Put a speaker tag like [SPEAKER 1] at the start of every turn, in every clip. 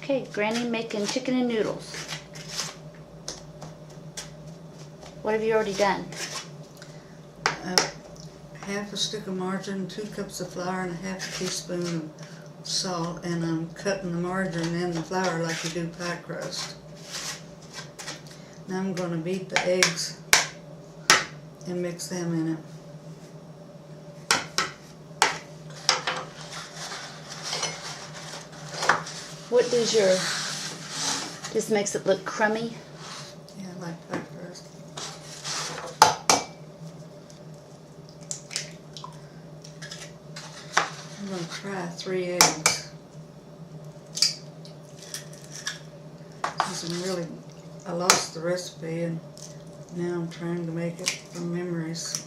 [SPEAKER 1] Okay, Granny making chicken and noodles. What have you already done?
[SPEAKER 2] Half a stick of margarine, 2 cups of flour, and a half a teaspoon of salt, and I'm cutting the margarine and the flour like you do pie crust. Now I'm going to beat the eggs and mix them in it.
[SPEAKER 1] What does your, this makes it look crummy?
[SPEAKER 2] Yeah, like pie crust. I'm going to try 3 eggs. I lost the recipe and now I'm trying to make it from memory. So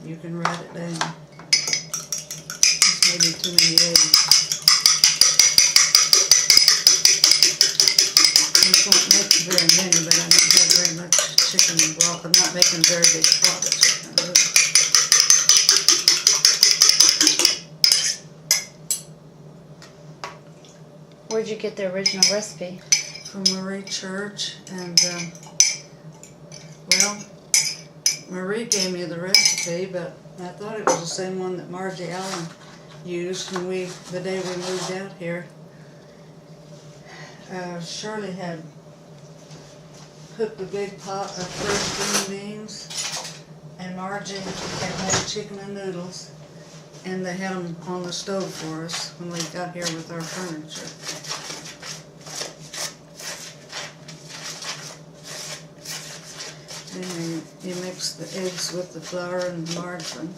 [SPEAKER 2] you can write it down. This may be too many eggs. This won't make very many, but I don't have very much chicken and broth. I'm not making a very big pot of chicken.
[SPEAKER 1] Where'd you get the original recipe?
[SPEAKER 2] From Marie Church, and well, Marie gave me the recipe, but I thought it was the same one that Margie Allen used when the day we moved out here. Shirley had cooked a big pot of fresh green beans, and Margie had made chicken and noodles, and they had them on the stove for us when we got here with our furniture. Then you mix the eggs with the flour and the margarine.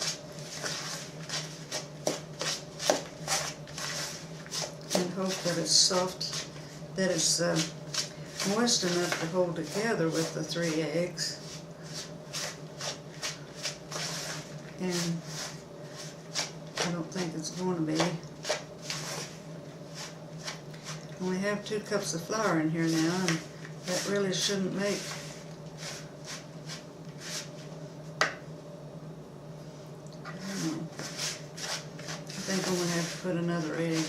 [SPEAKER 2] And hope that it's soft, that it's moist enough to hold together with the 3 eggs. And I don't think it's going to be. I only have 2 cups of flour in here now, and that really shouldn't make I think I'm going to have to put another egg.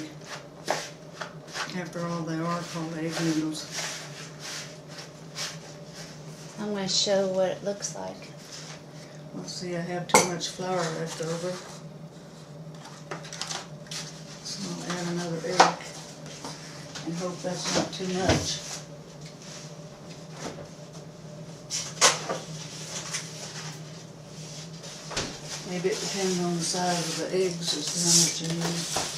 [SPEAKER 2] After all, they are called egg noodles.
[SPEAKER 1] I'm going to show what it looks like.
[SPEAKER 2] Let's see, I have too much flour left over. So I'll add another egg and hope that's not too much. Maybe it depends on the size of the eggs as to how much you need.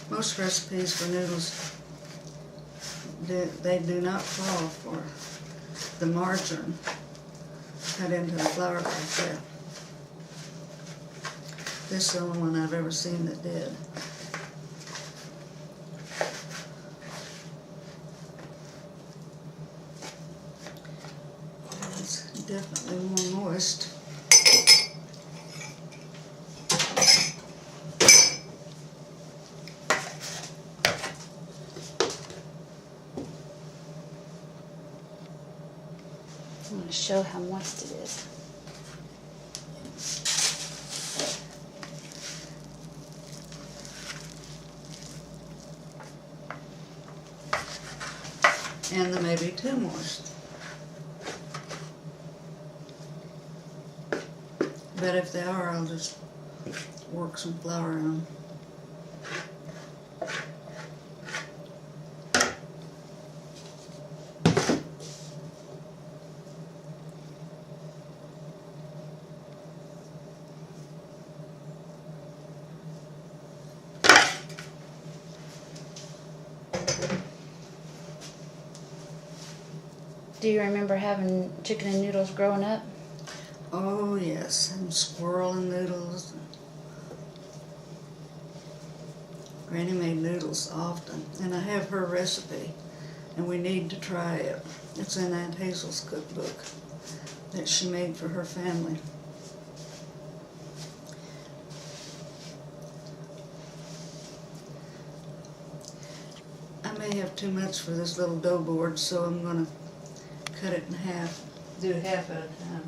[SPEAKER 2] Most recipes for noodles, they do not call for the margarine cut into the flour like that. This is the only one I've ever seen that did. It's definitely more moist.
[SPEAKER 1] I'm going to show how moist it is.
[SPEAKER 2] And they may be too moist. But if they are, I'll just work some flour in them.
[SPEAKER 1] Do you remember having chicken and noodles growing up?
[SPEAKER 2] Oh yes, and squirrel and noodles. Granny made noodles often, and I have her recipe, and we need to try it. It's in Aunt Hazel's cookbook that she made for her family. I may have too much for this little dough board, so I'm going to cut it in half. Do half at a time.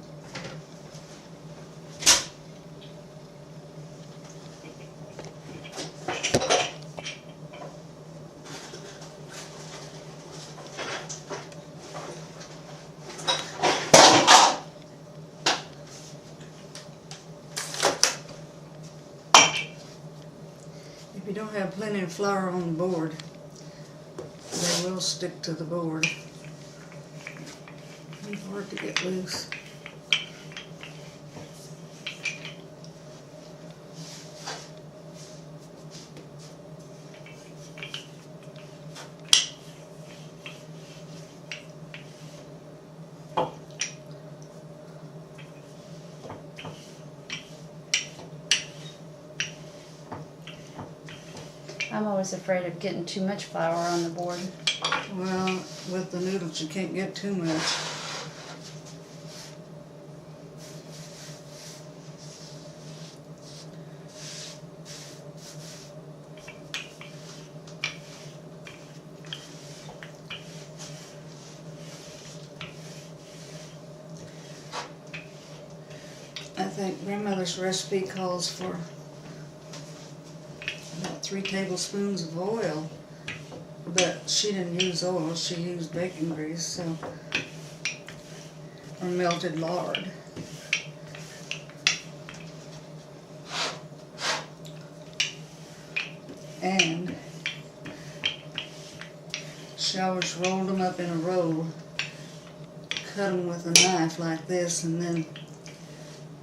[SPEAKER 2] If you don't have plenty of flour on the board, they will stick to the board. It's hard to get loose.
[SPEAKER 1] I'm always afraid of getting too much flour on the board.
[SPEAKER 2] Well, with the noodles you can't get too much. I think Grandmother's recipe calls for about 3 tablespoons of oil, but she didn't use oil, she used bacon grease, so, or melted lard. And she always rolled them up in a roll, cut them with a knife like this, and then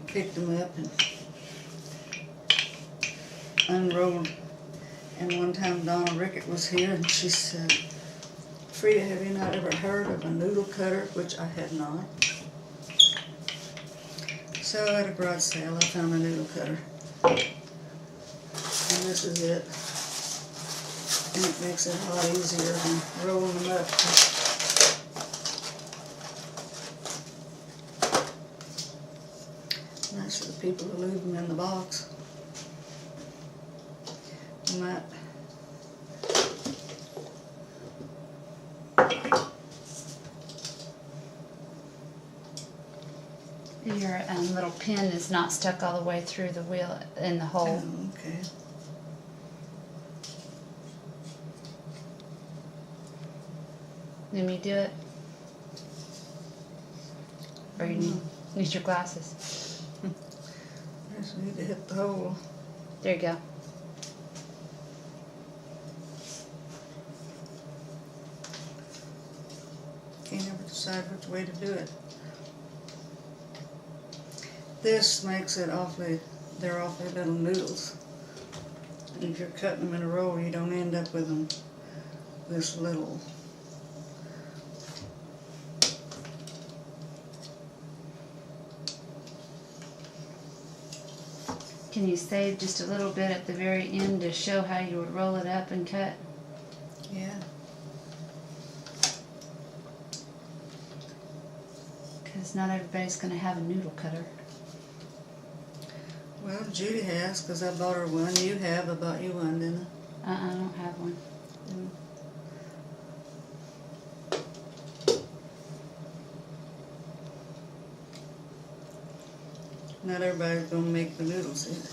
[SPEAKER 2] picked them up and unrolled. And one time Donna Rickett was here and she said, "Frida, have you not ever heard of a noodle cutter?" Which I had not. So at a garage sale I found a noodle cutter. And this is it. And it makes it a lot easier than rolling them up. Nice for the people who leave them in the box. You might
[SPEAKER 1] Your little pin is not stuck all the way through the wheel in the hole.
[SPEAKER 2] Oh, okay.
[SPEAKER 1] Let me do it. Or you need your glasses.
[SPEAKER 2] I just need to hit the hole.
[SPEAKER 1] There you go.
[SPEAKER 2] Can't ever decide which way to do it. This makes it awfully, they're awfully little noodles. And if you're cutting them in a roll, you don't end up with them this little.
[SPEAKER 1] Can you save just a little bit at the very end to show how you would roll it up and cut?
[SPEAKER 2] Yeah.
[SPEAKER 1] Because not everybody's going to have a noodle cutter.
[SPEAKER 2] Well, Judy has, because I bought her one. You have, I bought you one, didn't I?
[SPEAKER 1] I don't have one.
[SPEAKER 2] Not everybody's going to make the noodles either.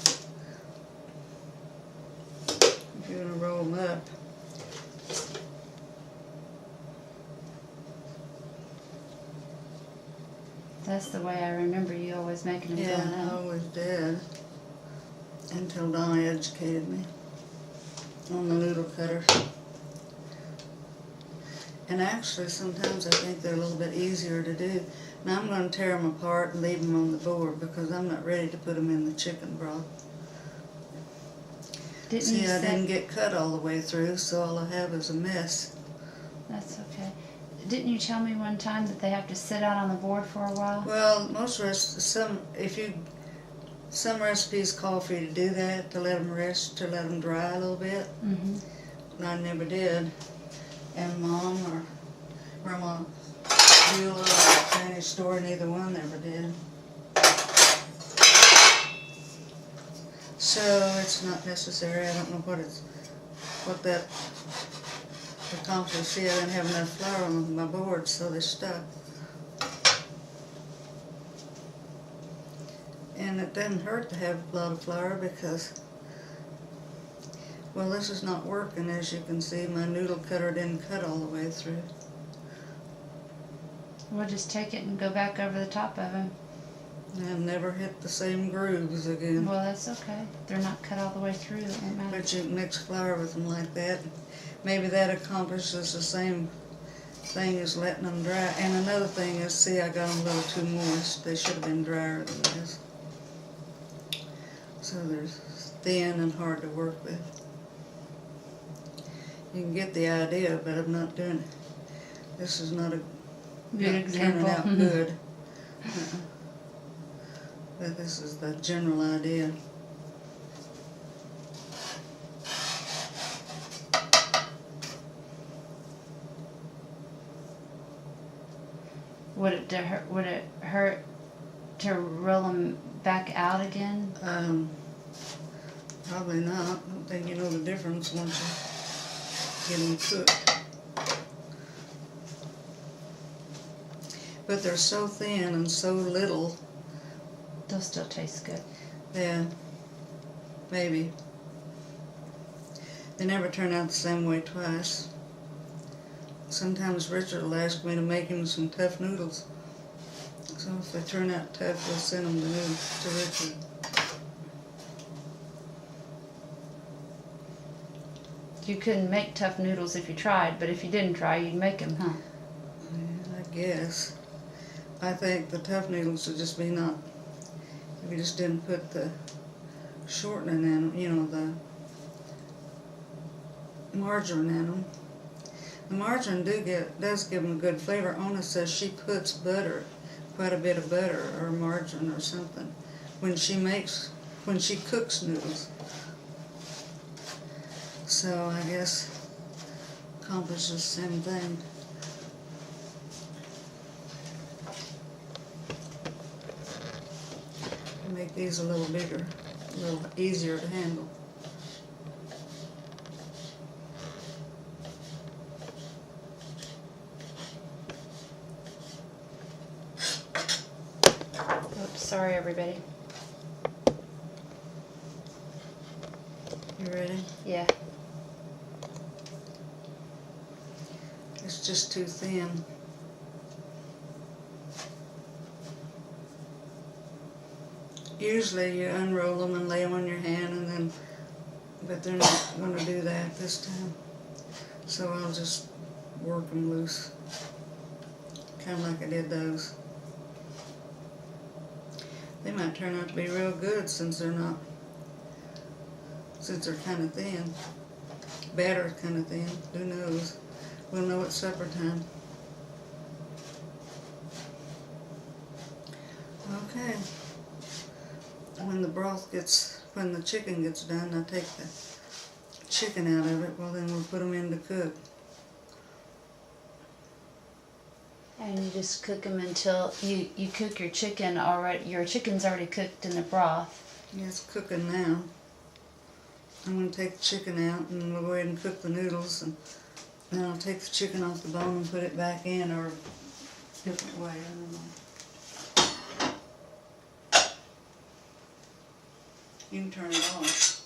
[SPEAKER 2] If you're going to roll them up.
[SPEAKER 1] That's the way I remember you always making them
[SPEAKER 2] Yeah,
[SPEAKER 1] going
[SPEAKER 2] I
[SPEAKER 1] up.
[SPEAKER 2] always did. Until Donna educated me on the noodle cutter. And actually, sometimes I think they're a little bit easier to do. Now I'm going to tear them apart and leave them on the board because I'm not ready to put them in the chicken broth.
[SPEAKER 1] Didn't you
[SPEAKER 2] See, I
[SPEAKER 1] say...
[SPEAKER 2] didn't get cut all the way through, so all I have is a mess.
[SPEAKER 1] That's okay. didn't you tell me one time that they have to sit out on the board for a while?
[SPEAKER 2] Well, some recipes call for you to do that, to let them rest, to let them dry a little bit.
[SPEAKER 1] Mm-hmm.
[SPEAKER 2] And I never did. And Mom or Grandma Beulah or Granny Store, neither one ever did. So it's not necessary. I don't know what that accomplished. See, I didn't have enough flour on my board, so they stuck. And it doesn't hurt to have a lot of flour because, well, this is not working. As you can see, my noodle cutter didn't cut all the way through.
[SPEAKER 1] We'll just take it and go back over the top of them.
[SPEAKER 2] And never hit the same grooves again.
[SPEAKER 1] Well, that's okay. They're not cut all the way through. It won't matter.
[SPEAKER 2] But you can mix flour with them like that. Maybe that accomplishes the same thing as letting them dry. And another thing is, see, I got them a little too moist. They should have been drier than this. So they're thin and hard to work with. You can get the idea, but I'm not doing it. This is not a
[SPEAKER 1] Good example.
[SPEAKER 2] turning out good. But this is the general idea.
[SPEAKER 1] Would it hurt to roll them back out again?
[SPEAKER 2] Probably not. I don't think you know the difference once you get them cooked. But they're so thin and so little.
[SPEAKER 1] They'll still taste good.
[SPEAKER 2] Yeah, maybe. They never turn out the same way twice. Sometimes Richard will ask me to make him some tough noodles. So if they turn out tough, we'll send them to Richard.
[SPEAKER 1] You couldn't make tough noodles if you tried, but if you didn't try, you'd make them, huh?
[SPEAKER 2] Yeah, I guess. I think the tough noodles would just be not, if you just didn't put the shortening in them, you know, the margarine in them. The margarine does give them a good flavor. Ona says she puts butter, quite a bit of butter or margarine or something, when she cooks noodles. So I guess accomplishes the same thing. Make these a little bigger, a little easier to handle.
[SPEAKER 1] Oops, sorry everybody.
[SPEAKER 2] You ready?
[SPEAKER 1] Yeah.
[SPEAKER 2] It's just too thin. Usually you unroll them and lay them on your hand, but they're not going to do that this time. So I'll just work them loose, kind of like I did those. They might turn out to be real good since they're kind of thin. Batter's kind of thin. Who knows? We'll know at supper time. Okay. When the chicken gets done, I take the chicken out of it. Well, then we'll put them in to cook.
[SPEAKER 1] And you just cook them until you cook your chicken already. Your chicken's already cooked in the broth.
[SPEAKER 2] Yeah, it's cooking now. I'm going to take the chicken out and we'll go ahead and cook the noodles. And then I'll take the chicken off the bone and put it back in, or a different way. I don't know. You can turn it off.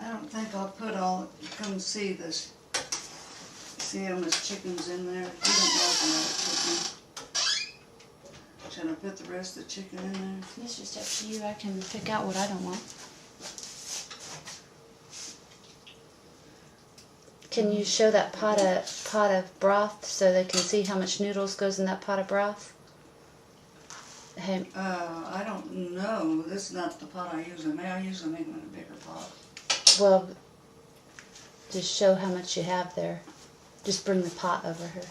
[SPEAKER 2] I don't think I'll put all, come see this. See how much chicken's in there? You don't like a lot of chicken. Should I put the rest of the chicken in there?
[SPEAKER 1] It's just up to you. I can pick out what I don't want. Can you show that pot of broth so they can see how much noodles goes in that pot of broth? Hey.
[SPEAKER 2] I don't know. This is not the pot I usually make. I usually make them in a bigger pot.
[SPEAKER 1] Well, Just show how much you have there. Just bring the pot over here.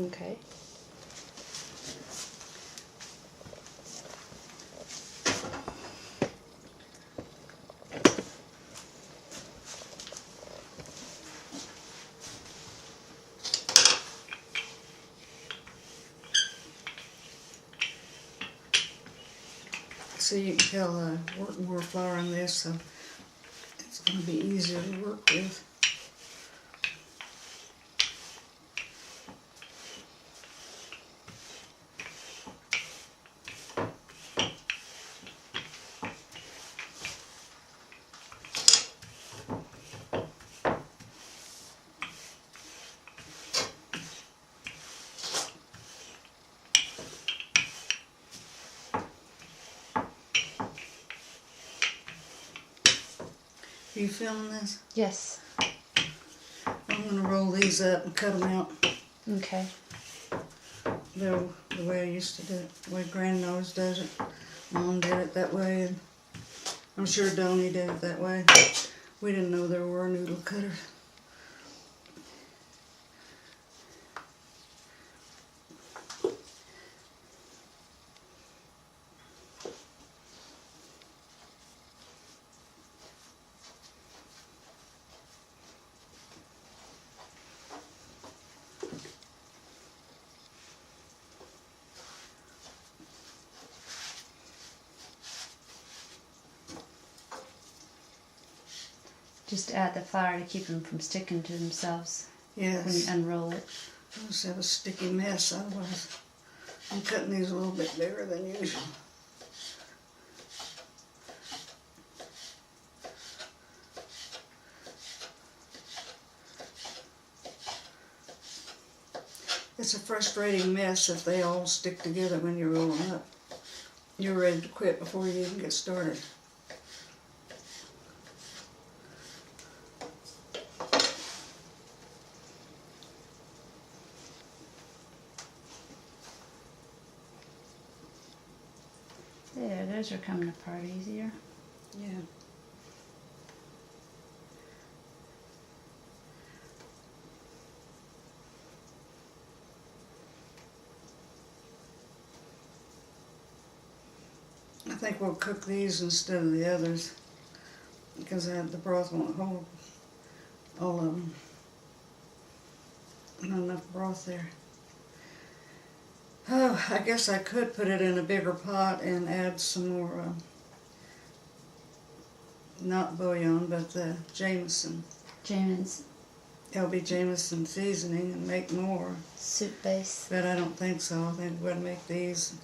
[SPEAKER 1] Okay.
[SPEAKER 2] So you can tell I work more flour on this, so it's going to be easier to work with. Are you filming this?
[SPEAKER 1] Yes.
[SPEAKER 2] I'm going to roll these up and cut them out.
[SPEAKER 1] Okay.
[SPEAKER 2] The way I used to do it, the way Granny always does it. Mom did it that way, and I'm sure Donnie did it that way. We didn't know there were noodle cutters.
[SPEAKER 1] Just add the flour to keep them from sticking to themselves when you
[SPEAKER 2] Yes.
[SPEAKER 1] unroll it.
[SPEAKER 2] I just have a sticky mess otherwise. I'm cutting these a little bit bigger than usual. It's a frustrating mess if they all stick together when you roll them up. You're ready to quit before you even get started.
[SPEAKER 1] There, those are coming apart easier.
[SPEAKER 2] Yeah. I think we'll cook these instead of the others because the broth won't hold all of them. Not enough broth there. Oh, I guess I could put it in a bigger pot and add some more, not bouillon, but the Jameson. LB Jameson seasoning and make more.
[SPEAKER 1] Soup base.
[SPEAKER 2] But I don't think so. I think we'll make these.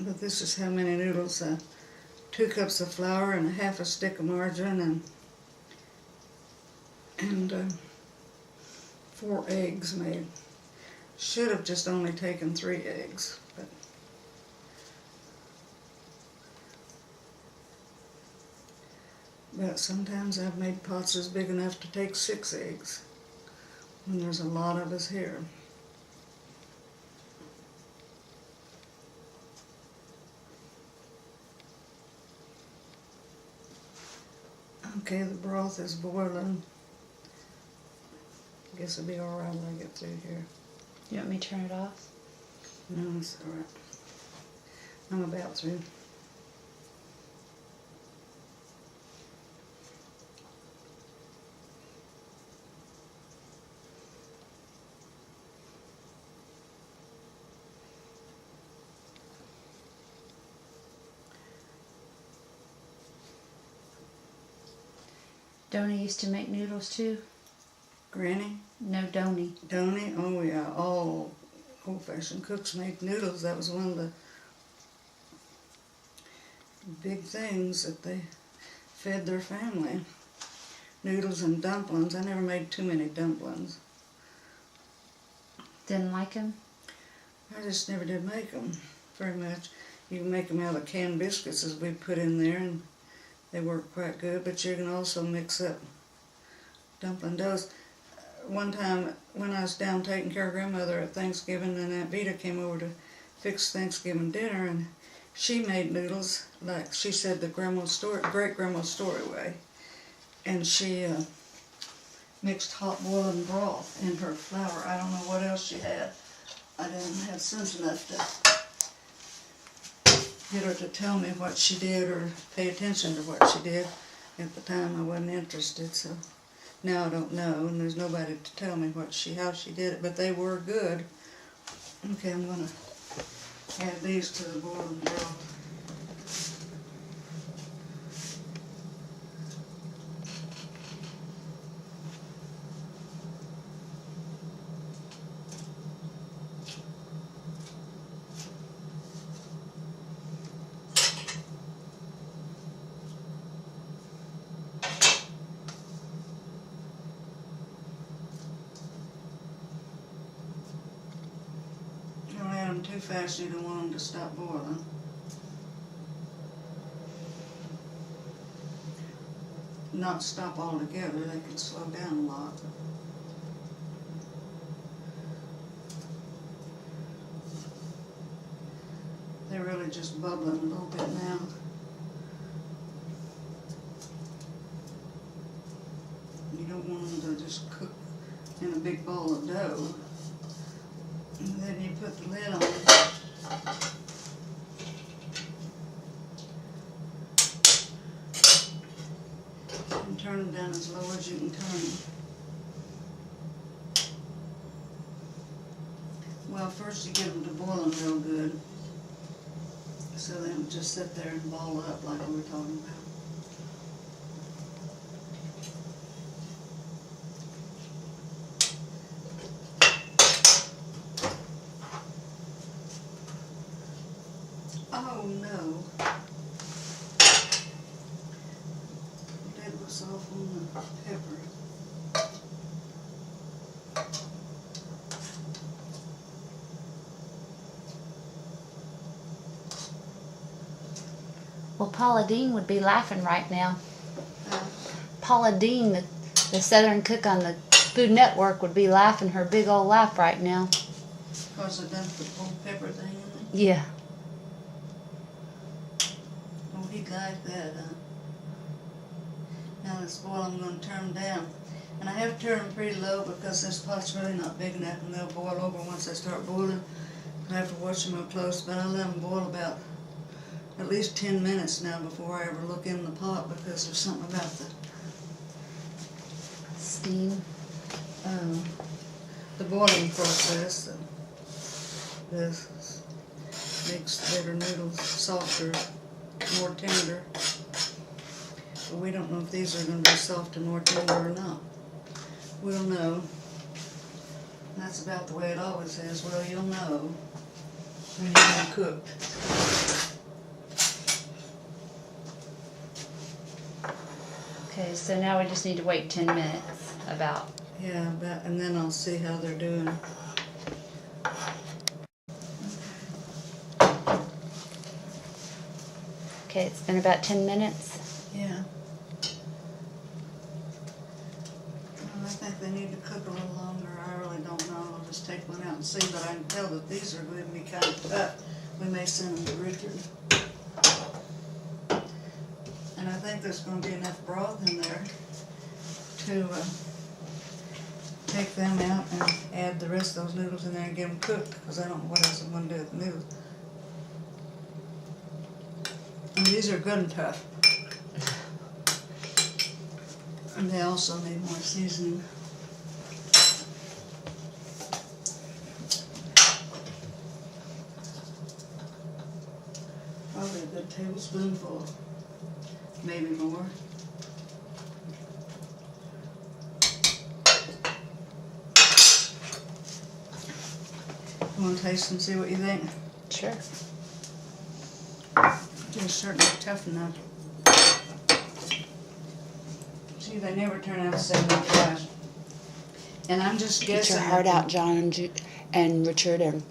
[SPEAKER 2] But this is how many noodles. 2 cups of flour and a half a stick of margarine and 4 eggs made. Should have just only taken 3 eggs, but sometimes I've made pots as big enough to take 6 eggs when there's a lot of us here. Okay, the broth is boiling. I guess it'll be alright when I get through here.
[SPEAKER 1] You want me to turn it off?
[SPEAKER 2] No, it's alright. I'm about through.
[SPEAKER 1] Donnie used to make noodles too.
[SPEAKER 2] Granny?
[SPEAKER 1] No, Donnie.
[SPEAKER 2] Donnie? Oh yeah, all old-fashioned cooks made noodles. That was one of the big things that they fed their family. Noodles and dumplings. I never made too many dumplings.
[SPEAKER 1] Didn't like them?
[SPEAKER 2] I just never did make them very much. You can make them out of canned biscuits as we put in there, and they work quite good, but you can also mix up dumpling doughs. One time when I was down taking care of grandmother at Thanksgiving, and Aunt Vita came over to fix Thanksgiving dinner, and she made noodles like she said the great grandma's story way, and she mixed hot boiling broth in her flour. I don't know what else she had. I didn't have sense enough to get her to tell me what she did or pay attention to what she did. At the time I wasn't interested, so now I don't know, and there's nobody to tell me how she did it, but they were good. Okay, I'm gonna add these to the boiling broth. Don't add them too fast, you don't want them to stop boiling. Not stop altogether, they can slow down a lot. They're really just bubbling a little bit now. You don't want them to just cook in a big bowl of dough. And then you put the lid on. And turn them down as low as you can turn them. Well, first you get them to boiling real good, so they don't just sit there and ball up like we were talking about. Oh no. That was off on the pepper.
[SPEAKER 1] Well, Paula Dean would be laughing right now.
[SPEAKER 2] Uh,
[SPEAKER 1] Paula Dean, the Southern cook on the Food Network, would be laughing her big old laugh right now.
[SPEAKER 2] Because I dumped the whole pepper thing in there.
[SPEAKER 1] Yeah.
[SPEAKER 2] Oh, he'd like that, huh? Now this boil, I'm going to turn them down. And I have to turn them pretty low because this pot's really not big enough and they'll boil over once they start boiling. I have to watch them real close, but I let them boil about at least 10 minutes now before I ever look in the pot because there's something about
[SPEAKER 1] Steam.
[SPEAKER 2] the boiling process that makes the bitter noodles softer, more tender. But we don't know if these are going to be soft and more tender or not. We'll know. That's about the way it always is. Well, you'll know when you're going to cook.
[SPEAKER 1] Okay, so now we just need to wait 10 minutes about.
[SPEAKER 2] Yeah, and then I'll see how they're doing.
[SPEAKER 1] Okay, it's been about 10 minutes.
[SPEAKER 2] Yeah. Well, I think they need to cook a little longer. I really don't know. I'll just take one out and see, but I can tell that these are going to be kind of tough. We may send them to Richard. And I think there's going to be enough broth in there to take them out and add the rest of those noodles in there and get them cooked, because I don't know what else I'm going to do with the noodles. And these are good and tough. And they also need more seasoning. Probably a good tablespoonful, maybe more. You want to taste and see what you think?
[SPEAKER 1] Sure.
[SPEAKER 2] They're certainly tough enough. See, they never turn out the same like that. And I'm just
[SPEAKER 1] Get
[SPEAKER 2] guessing.
[SPEAKER 1] your heart out, John and Richard and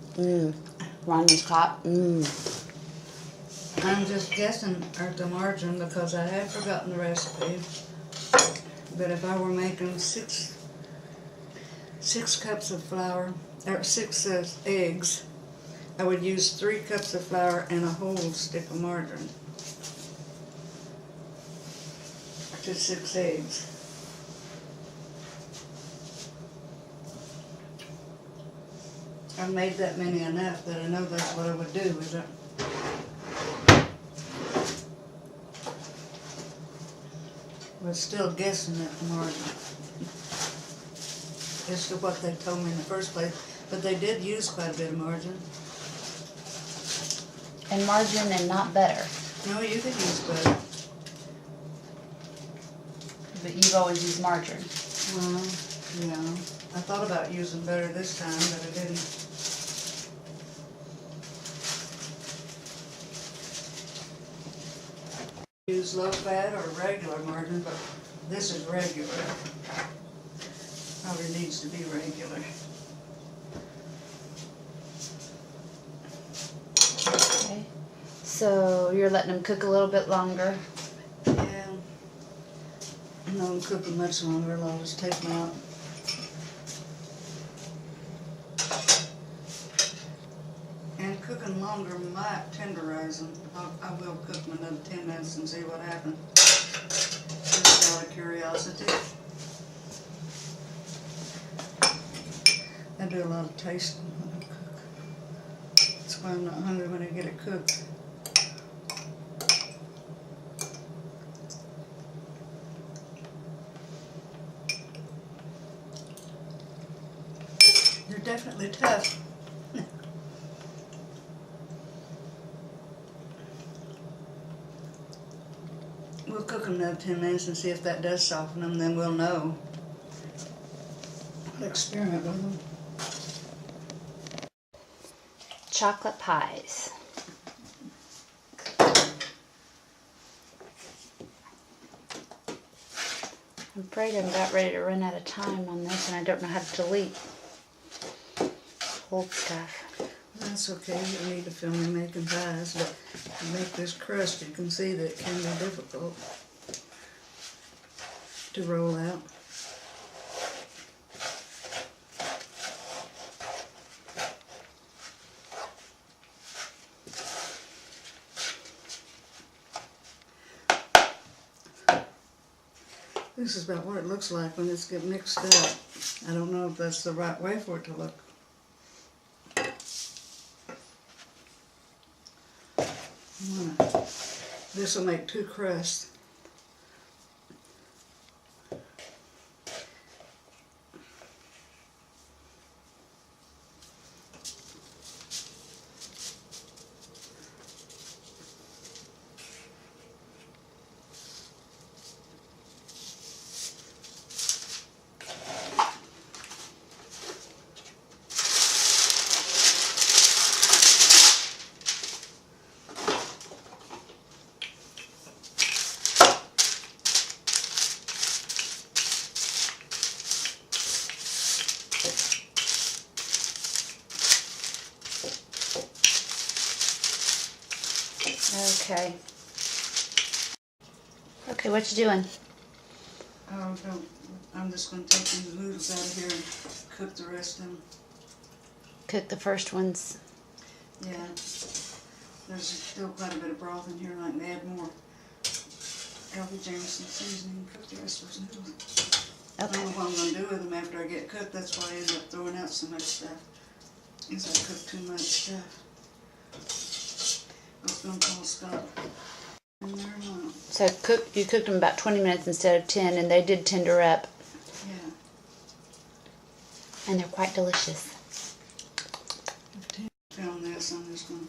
[SPEAKER 1] Ronnie Scott.
[SPEAKER 2] I'm just guessing at the margin because I have forgotten the recipe. But if I were making six cups of flour, or 6 eggs, I would use 3 cups of flour and a whole stick of margarine to 6 eggs. I've made that many enough that I know that's what I would do with it. We're still guessing at the margin as to what they told me in the first place, but they did use quite a bit of margin.
[SPEAKER 1] And margarine and not butter.
[SPEAKER 2] No, you could use butter.
[SPEAKER 1] But you've always used margarine.
[SPEAKER 2] Well, yeah. I thought about using butter this time, but I didn't. Use low fat or regular margarine, but this is regular. Probably needs to be regular.
[SPEAKER 1] Okay. So you're letting them cook a little bit longer.
[SPEAKER 2] Yeah. I don't cook them much longer, I'll just take them out. And cooking longer might tenderize them. I will cook them another 10 minutes and see what happens. Just out of curiosity. I do a lot of tasting when I cook. That's why I'm not hungry when I get it cooked. They're definitely tough. We'll cook them another 10 minutes and see if that does soften them, then we'll know. I'll experiment with them.
[SPEAKER 1] Chocolate pies. I'm afraid I'm about ready to run out of time on this and I don't know how to delete old stuff.
[SPEAKER 2] That's okay, you don't need to film me making pies, but to make this crust, you can see that it can be difficult to roll out. This is about what it looks like when it's get mixed up. I don't know if that's the right way for it to look. This will make 2 crusts.
[SPEAKER 1] Okay. Okay, what you doing?
[SPEAKER 2] Oh, don't. I'm just going to take these noodles out of here and cook the rest of them.
[SPEAKER 1] Cook the first ones.
[SPEAKER 2] Yeah. There's still quite a bit of broth in here, and I can add more Elby Jameson seasoning and cook the rest of those noodles. I don't know what I'm going to do with them after I get cooked. That's why I end up throwing out so much stuff. Is I cook too much stuff. I was going to call Scott. And there now.
[SPEAKER 1] So you cooked them about 20 minutes instead of 10, and they did tender up.
[SPEAKER 2] Yeah.
[SPEAKER 1] And they're quite delicious.
[SPEAKER 2] Film this, I'm just going to